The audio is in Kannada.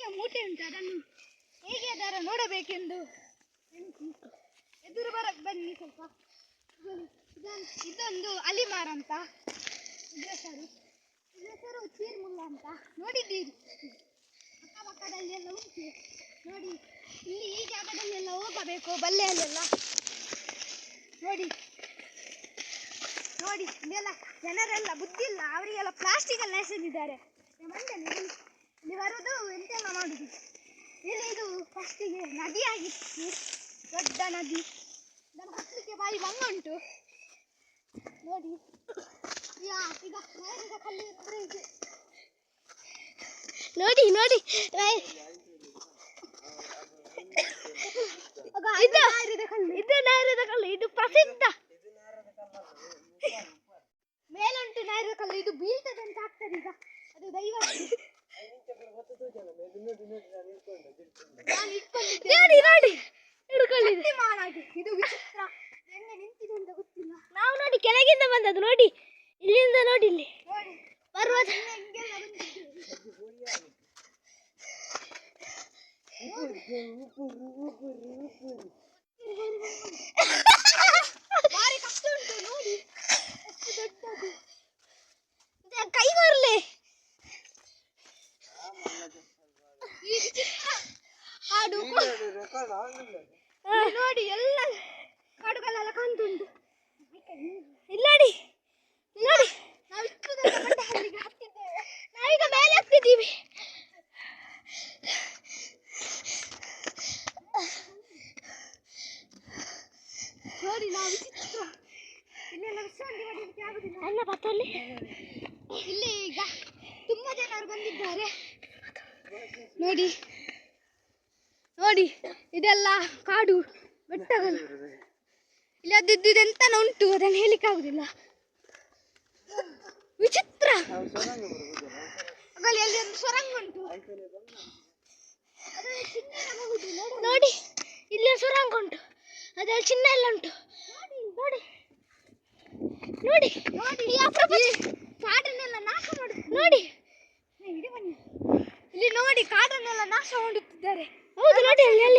ಅಡಿಕೆ ಮೂಟೆ ಉಂಟು, ಅದನ್ನು ಹೇಗೆ ಅದರ ನೋಡಬೇಕೆಂದು ಎದುರು ಬನ್ನಿ ಸ್ವಲ್ಪ. ಇದೊಂದು ಅಲಿಮಾರ್ ಅಂತ ಹೆಸರು ಚೀರ್ಮುಲ್ಲ ಅಂತ ನೋಡಿದ್ದೀರಿ. ಅಕ್ಕಪಕ್ಕದಲ್ಲಿ ಎಲ್ಲ ಉಂಟು ನೋಡಿ. ಇಲ್ಲಿ ಈ ಜಾಗದಲ್ಲೆಲ್ಲ ಹೋಗಬೇಕು, ಬಲ್ಲೆಯಲ್ಲೆಲ್ಲ ನೋಡಿ ನೋಡಿ. ಇಲ್ಲೆಲ್ಲ ಜನರೆಲ್ಲ ಬುದ್ಧಿ ಇಲ್ಲ, ಅವರಿಗೆಲ್ಲ ಪ್ಲಾಸ್ಟಿಕ್ ಎಲ್ಲ ಎಸೆದಿದ್ದಾರೆ. ಇಲ್ಲಿ ಬರೋದು ಎಂತೆಲ್ಲ ಮಾಡುದು. ಇಲ್ಲಿ ಇದು ಫಸ್ಟಿಗೆ ನದಿ ಆಗಿತ್ತು, ದೊಡ್ಡ ನದಿ. ಇದನ್ನು ಹತ್ತಲಿಕ್ಕೆ ಬಾಯಿ ಬಂಗುಂಟು ನೋಡಿ. ಈಗ ಕಲ್ಲು ಇದೆ ನೋಡಿ ನೋಡಿ. ಇದು ನಾರದ ಕಲ್ಲು, ಇದು ಪ್ರಸಿದ್ಧ. ಮೇಲುಂಟು ನಾರದ ಕಲ್ಲು, ಇದು ಬೀಳ್ತದೆ ಅಂತ ಆಗ್ತದೆ ಈಗ. ಅದು ದೈವ. ಇದು ವಿಚಿತ್ರ, ಹೆಂಗೆ ನಿಂತಿದೆ ಅಂತ ಗೊತ್ತಿಲ್ಲ. ನಾವು ನೋಡಿ ಕೆಳಗಿಂದ ಬಂದದ್ದು ನೋಡಿ, ಇಲ್ಲಿಂದ ನೋಡಿ. ಇಲ್ಲಿ ಪರ್ವತ ಭಾರಿ ಕಷ್ಟ ಉಂಟು ನೋಡಿ, ಎಷ್ಟು ದೊಡ್ಡದು. ಕೈ ಬರಲಿ ಹಾಡು ನೋಡಿ. ಎಲ್ಲ ಕಾಡುಗಳೆಲ್ಲ ಕಾಣ್ತುಂಟು. ಇಲ್ಲಡಿ ನೋಡಿ, ನಾವೀಗ ಮೇಲೆ ಹೋಗ್ತಿದ್ದೀವಿ. ನೋಡಿ ನಾವು ವಿಚಿತ್ರ, ಇಲ್ಲೆಲ್ಲ ವಿಶ್ರಾಂತಿ ಮಾಡಲಿಕ್ಕೆ ಆಗುದಿಲ್ಲ. ನನ್ನ ಪಕ್ಕದಲ್ಲಿ ಇಲ್ಲಿ ಈಗ ತುಂಬಾ ಜನರು ಬಂದಿದ್ದಾರೆ ನೋಡಿ ನೋಡಿ. ಇದೆಲ್ಲ ಕಾಡು ಬೆಟ್ಟಗಳು. ಇಲ್ಲಿ ಅದೆಂತನ ಉಂಟು, ಅದನ್ನು ಹೇಳಿಕ್ಕೆ ಆಗುದಿಲ್ಲ. ವಿಚಿತ್ರ. ಅಲ್ಲಿ ಒಂದು ಸೊರಂಗ ಉಂಟು ನೋಡಿ. ಇಲ್ಲಿ ಸೊರಂಗ ಉಂಟು, ಅದ್ರಲ್ಲಿ ಚಿನ್ನ ಎಲ್ಲ ಉಂಟು ನೋಡಿ ನೋಡಿ ನೋಡಿ. ಕಾಡನ್ನೆಲ್ಲ ನಾಶ ಮಾಡುದು ನೋಡಿ. ಇಲ್ಲಿ ನೋಡಿ, ಕಾಡನ್ನೆಲ್ಲ ನಾಶ ಮಾಡುತ್ತಿದ್ದಾರೆ. ಹೌದು ನೋಡಿ, ಅಲ್ಲಿ